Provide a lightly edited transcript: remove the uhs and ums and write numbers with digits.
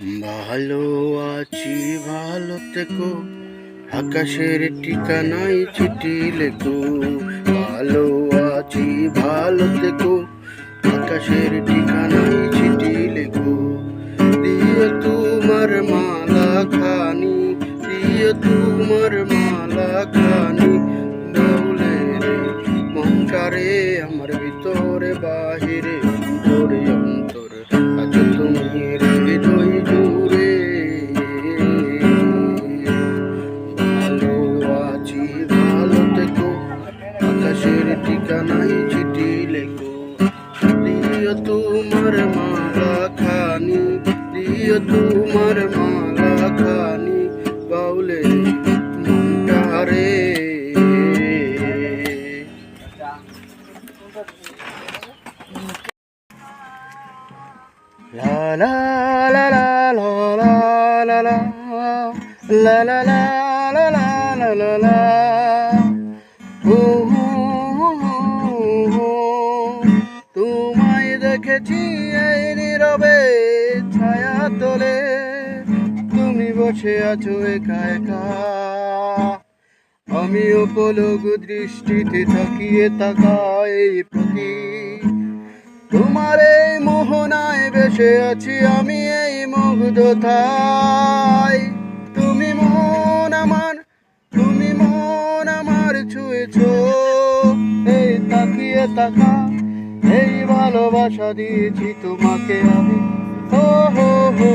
ভালো আছি ভালো থেকো, আকাশের ঠিকানায় চিঠি লেখো। ভালো আছি ভালো থেকো, আকাশের ঠিকানায় চিঠি লেখো। দিও তোমার মালা খানি, দিও তোমার মালা খানি, দৌলে রে মনটারে আমার ভিতরে বাহিরে অন্তরে অন্তরে আজ তুমি হৃদয় জুড়ে। ভালো আছি ভালো থেকো, আকাশের ঠিকানায় চিঠি লেখো। দিও তোমার মালা খানি, দিও তোমার মালা খানি, বাউলে মনটারে। La la la la la la la la la la la la la la la তোমায় দেখেছি এই নীরবে ছায়া তোলে, তুমি বসে আছো একা একা, আমিও পলক দৃষ্টিতে তাকিয়ে তাকাই প্রতি। তোমার এই মোহনায় বেসে আছি আমি এই মুগ্ধতায়। তুমি মন আমার ছুঁয়েছো, এই তাকিয়ে তাকা, এই ভালোবাসা দিয়েছি তোমাকে আমি। হো হো হো।